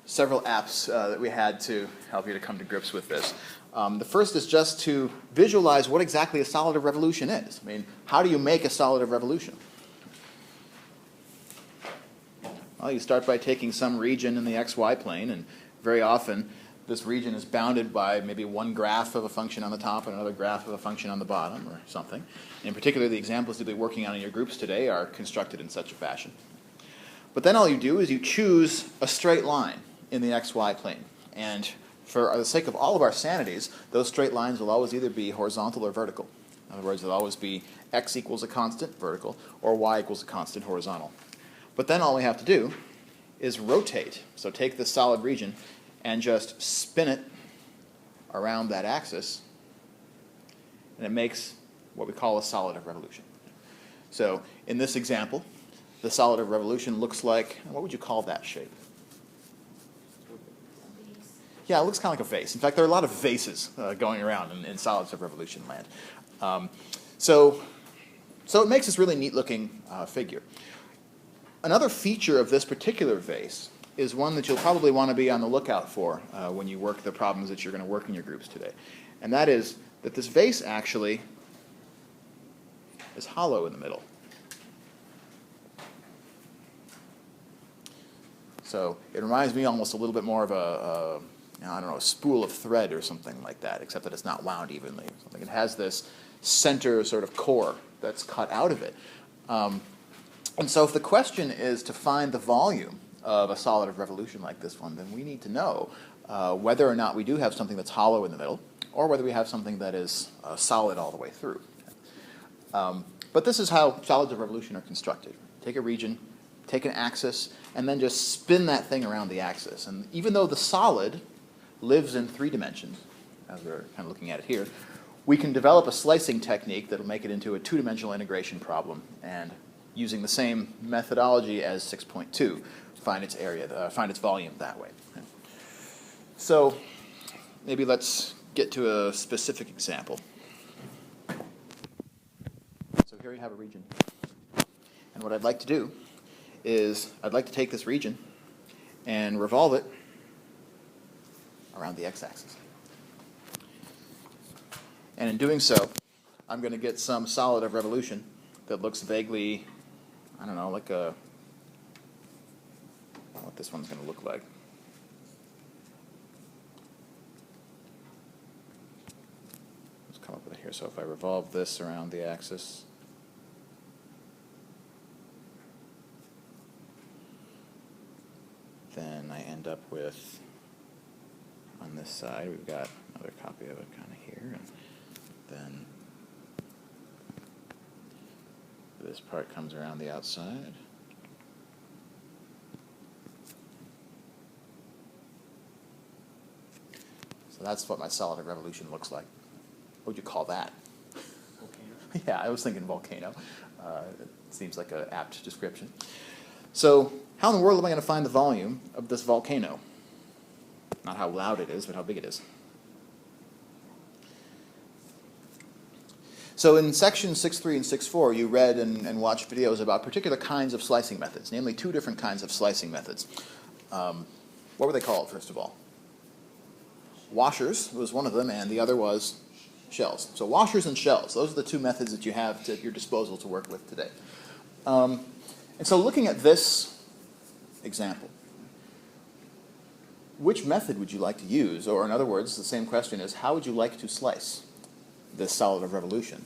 several apps that we had to help you to come to grips with this. The first is just to visualize what exactly a solid of revolution is. I mean, how do you make a solid of revolution? Well, you start by taking some region in the xy plane, and very often this region is bounded by maybe one graph of a function on the top and another graph of a function on the bottom or something. In particular, the examples you'll be working on in your groups today are constructed in such a fashion. But then all you do is you choose a straight line in the xy plane. And for the sake of all of our sanities, those straight lines will always either be horizontal or vertical. In other words, they'll always be x equals a constant, vertical, or y equals a constant, horizontal. But then all we have to do is rotate. So take this solid region and just spin it around that axis, and it makes what we call a solid of revolution. So in this example, the solid of revolution looks like, what would you call that shape? Yeah, it looks kind of like a vase. In fact, there are a lot of vases going around in solids of revolution land. So it makes this really neat-looking figure. Another feature of this particular vase is one that you'll probably want to be on the lookout for when you work the problems that you're going to work in your groups today. And that is that this vase actually is hollow in the middle. So it reminds me almost a little bit more of a spool of thread or something like that, except that it's not wound evenly or something. It has this center sort of core that's cut out of it. And so if the question is to find the volume of a solid of revolution like this one, then we need to know whether or not we do have something that's hollow in the middle, or whether we have something that is solid all the way through. But this is how solids of revolution are constructed. Take a region, take an axis, and then just spin that thing around the axis. And even though the solid lives in 3 dimensions, as we're kind of looking at it here, we can develop a slicing technique that will make it into a 2-dimensional integration problem, and using the same methodology as 6.2, find its area, find its volume that way. So maybe let's get to a specific example. So here you have a region. And what I'd like to do is I'd like to take this region and revolve it around the x-axis. And in doing so, I'm going to get some solid of revolution that looks vaguely, I don't know, like what this one's going to look like. Let's come up with it here. So if I revolve this around the axis, then I end up with, on this side, we've got another copy of it kind of here, and then this part comes around the outside. So that's what my solid of revolution looks like. What would you call that? Volcano. Yeah, I was thinking volcano. It seems like an apt description. So how in the world am I going to find the volume of this volcano? Not how loud it is, but how big it is. So in sections 6.3 and 6.4, you read and watched videos about particular kinds of slicing methods, namely 2 different kinds of slicing methods. What were they called, first of all? Washers was one of them, and the other was shells. So washers and shells, those are the 2 methods that you have at your disposal to work with today. And so looking at this example, which method would you like to use? Or in other words, the same question is, how would you like to slice this solid of revolution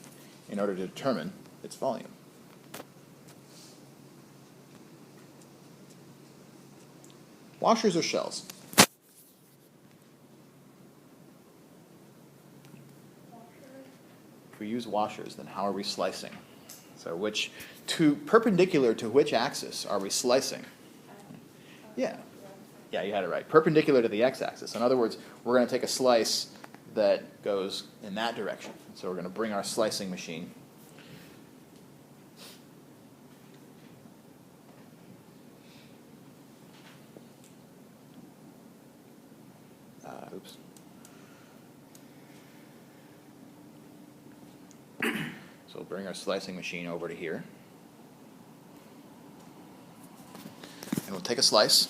in order to determine its volume? Washers or shells? If we use washers, then how are we slicing? So perpendicular to which axis are we slicing? Yeah, you had it right. Perpendicular to the x-axis. In other words, we're going to take a slice that goes in that direction. So we're going to bring our slicing machine So we'll bring our slicing machine over to here. And we'll take a slice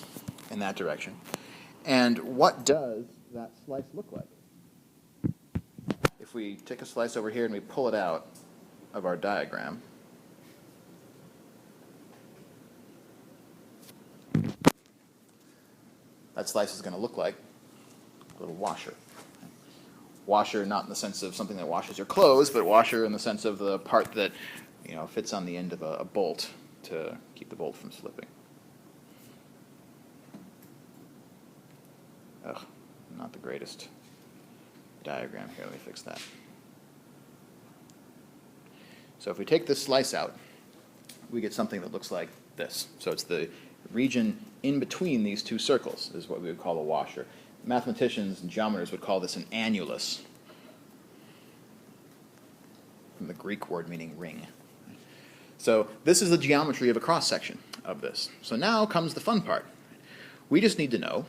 in that direction. And what does that slice look like? If we take a slice over here and we pull it out of our diagram, that slice is going to look like a little washer. Washer not in the sense of something that washes your clothes, but washer in the sense of the part that fits on the end of a bolt to keep the bolt from slipping. Ugh, not the greatest diagram here. Let me fix that. So if we take this slice out, we get something that looks like this. So it's the region in between these two circles is what we would call a washer. Mathematicians and geometers would call this an annulus, from the Greek word meaning ring. So this is the geometry of a cross-section of this. So now comes the fun part. We just need to know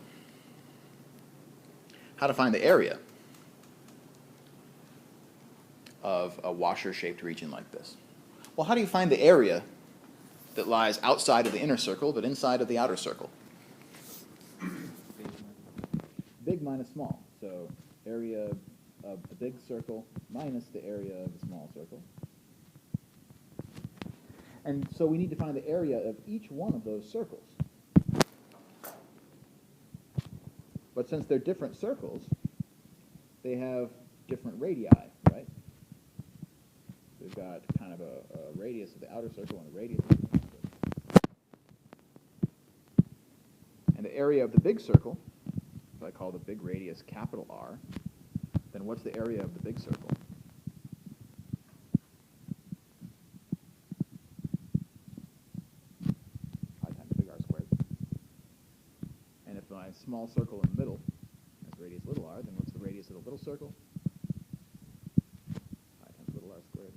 how to find the area of a washer-shaped region like this. Well, how do you find the area that lies outside of the inner circle but inside of the outer circle? Big minus small. So area of the big circle minus the area of the small circle. And so we need to find the area of each one of those circles. But since they're different circles, they have different radii, right? We've got kind of a radius of the outer circle and a radius of the inner circle. And the area of the big circle, if I call the big radius capital R, then what's the area of the big circle? Pi times big R squared. And if my small circle in the middle has radius little r, then what's the radius of the little circle? Pi times little r squared.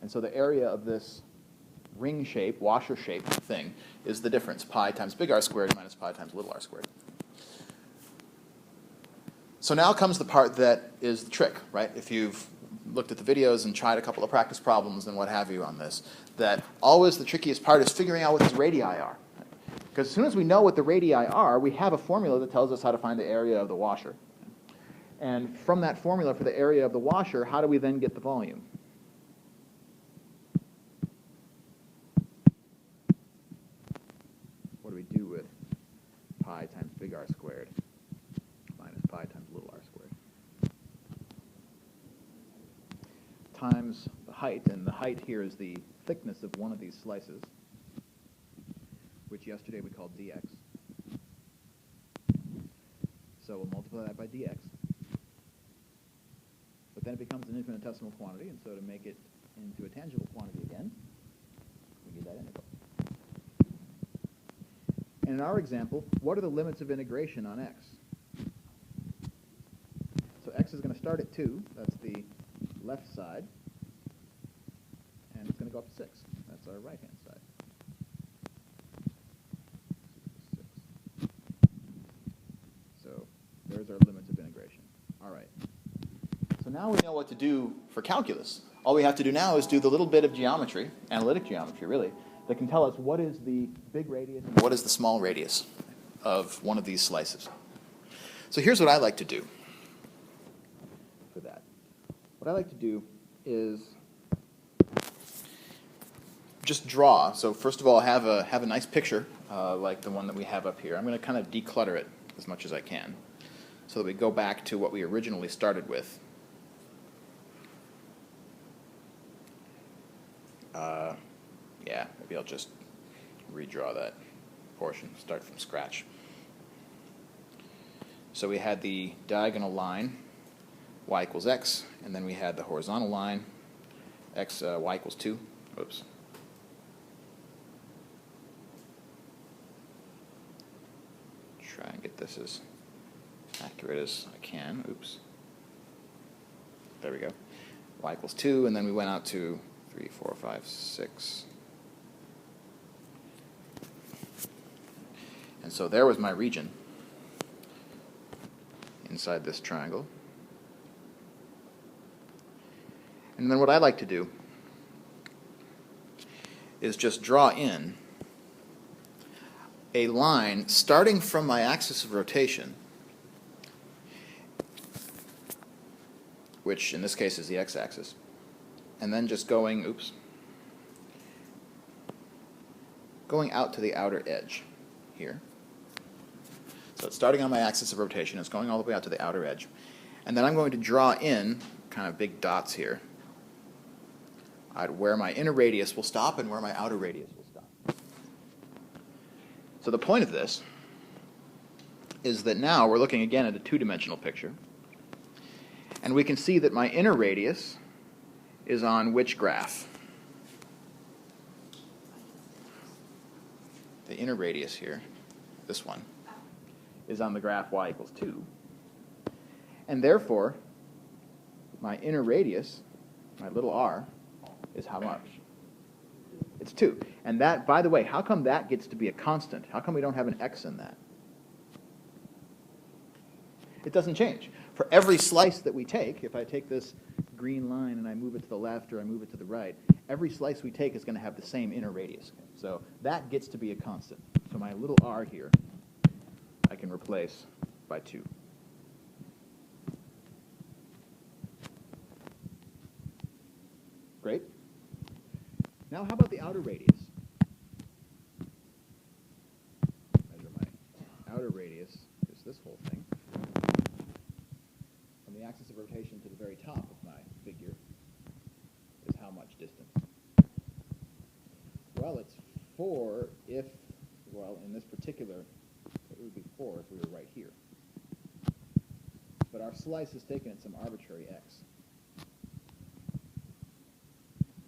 And so the area of this ring shape, washer shape thing is the difference, pi times big R squared minus pi times little r squared. So now comes the part that is the trick, right? If you've looked at the videos and tried a couple of practice problems and what have you on this, that always the trickiest part is figuring out what these radii are. Because as soon as we know what the radii are, we have a formula that tells us how to find the area of the washer. And from that formula for the area of the washer, how do we then get the volume? What do we do with pi times big R squared minus pi times little r squared? Times the height, and the height here is the thickness of one of these slices, which yesterday we called dx. So we'll multiply that by dx. But then it becomes an infinitesimal quantity, and so to make it into a tangible quantity again, we need that integral. And in our example, what are the limits of integration on x? So x is going to start at 2. That's the left side. And it's going to go up to 6. That's our right-hand side. 6. So there's our limits of integration. All right. So now we know what to do for calculus. All we have to do now is do the little bit of geometry, analytic geometry really, that can tell us what is the big radius and what is the small radius of one of these slices. So here's what I like to do for that. What I like to do is just draw. So first of all, have a nice picture like the one that we have up here. I'm going to kind of declutter it as much as I can so that we go back to what we originally started with. Yeah, maybe I'll just redraw that portion, start from scratch. So we had the diagonal line, y equals x, and then we had the horizontal line, y equals 2. Oops. Try and get this as accurate as I can. Oops. There we go. Y equals 2, and then we went out to 3, 4, 5, 6. And so there was my region inside this triangle. And then what I like to do is just draw in a line starting from my axis of rotation, which in this case is the x-axis, and then just going out to the outer edge here. So it's starting on my axis of rotation, it's going all the way out to the outer edge. And then I'm going to draw in kind of big dots here at where my inner radius will stop and where my outer radius will stop. So the point of this is that now we're looking again at a two-dimensional picture. And we can see that my inner radius is on which graph? The inner radius here, this one, is on the graph y equals 2. And therefore, my inner radius, my little r, is how much? It's 2. And that, by the way, how come that gets to be a constant? How come we don't have an x in that? It doesn't change. For every slice that we take, if I take this green line and I move it to the left or I move it to the right, every slice we take is going to have the same inner radius. So that gets to be a constant. So my little r here, I can replace by 2. Great. Now how about the outer radius? Measure my outer radius, is this whole thing. From the axis of rotation to the very top of my figure is how much distance? Well, it's 4 if, well, in this particular, it would be 4 if we were right here. But our slice is taken at some arbitrary x.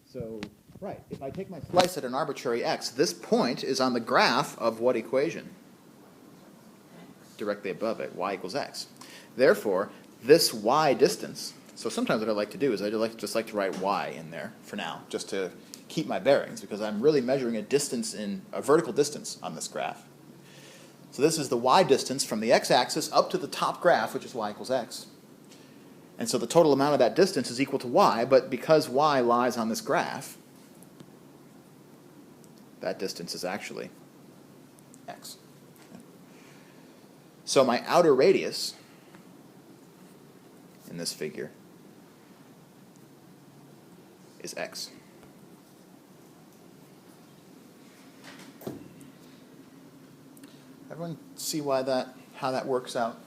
So, right, if I take my slice at an arbitrary x, this point is on the graph of what equation? Directly above it, y equals x. Therefore, this y distance, so sometimes what I like to do is I just like to write y in there for now, just to keep my bearings, because I'm really measuring a distance in a vertical distance on this graph. So this is the y distance from the x-axis up to the top graph, which is y equals x. And so the total amount of that distance is equal to y, but because y lies on this graph, that distance is actually x. So my outer radius in this figure is x. Everyone see how that works out?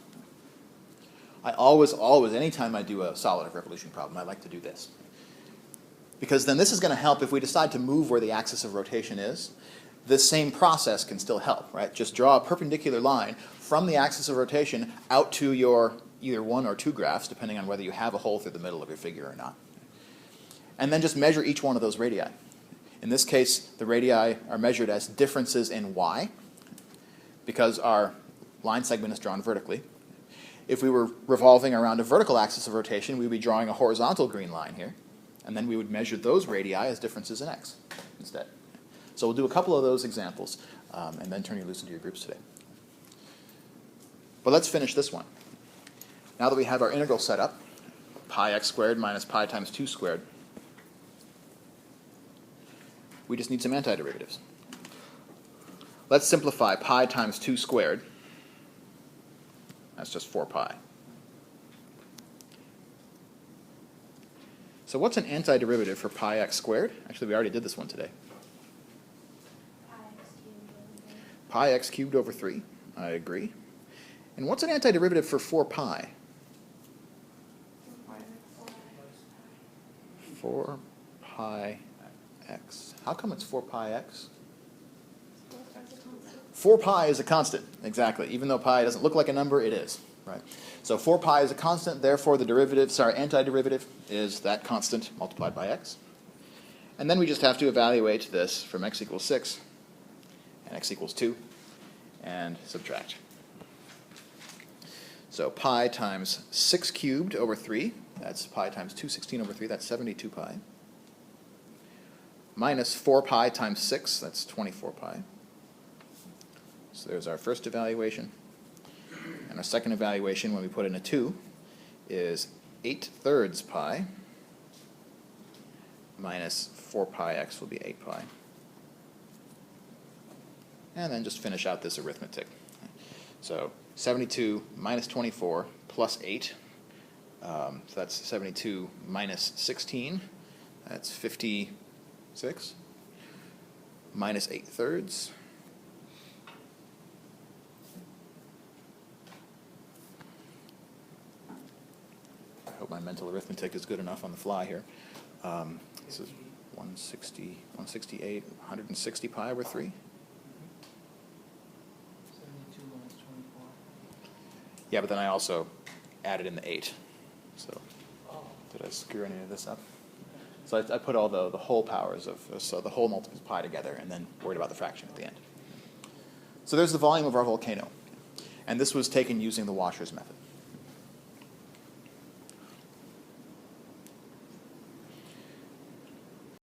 I always, anytime I do a solid of revolution problem, I like to do this. Because then this is going to help if we decide to move where the axis of rotation is. This same process can still help, right? Just draw a perpendicular line from the axis of rotation out to your either 1 or 2 graphs, depending on whether you have a hole through the middle of your figure or not. And then just measure each one of those radii. In this case, the radii are measured as differences in y, because our line segment is drawn vertically. If we were revolving around a vertical axis of rotation, we would be drawing a horizontal green line here, and then we would measure those radii as differences in x instead. So we'll do a couple of those examples, and then turn you loose into your groups today. But let's finish this one. Now that we have our integral set up, pi x squared minus pi times 2 squared, we just need some antiderivatives. Let's simplify pi times 2 squared. That's just 4 pi. So what's an antiderivative for pi x squared? Actually, we already did this one today. Pi x cubed over 3. I agree. And what's an antiderivative for 4 pi? 4 pi x. How come it's 4 pi x? 4 pi is a constant, exactly. Even though pi doesn't look like a number, it is, right? So 4 pi is a constant, therefore the antiderivative is that constant multiplied by x. And then we just have to evaluate this from x equals 6 and x equals 2 and subtract. So pi times 6 cubed over 3, that's pi times 216 over 3, that's 72 pi. Minus 4 pi times 6, that's 24 pi. So there's our first evaluation. And our second evaluation, when we put in a 2, is 8/3 pi minus 4 pi x will be 8 pi. and then just finish out this arithmetic. So 72 minus 24 plus 8, so that's 72 minus 16, that's 56, minus 8/3, I hope my mental arithmetic is good enough on the fly here. This is 160, 168, 160 pi over 3. 72 minus 24. Yeah, but then I also added in the 8. So Oh. did I screw any of this up? So I put all the whole powers of, so the whole multiples of pi together, and then worried about the fraction at the end. So there's the volume of our volcano. And this was taken using the Washer's method.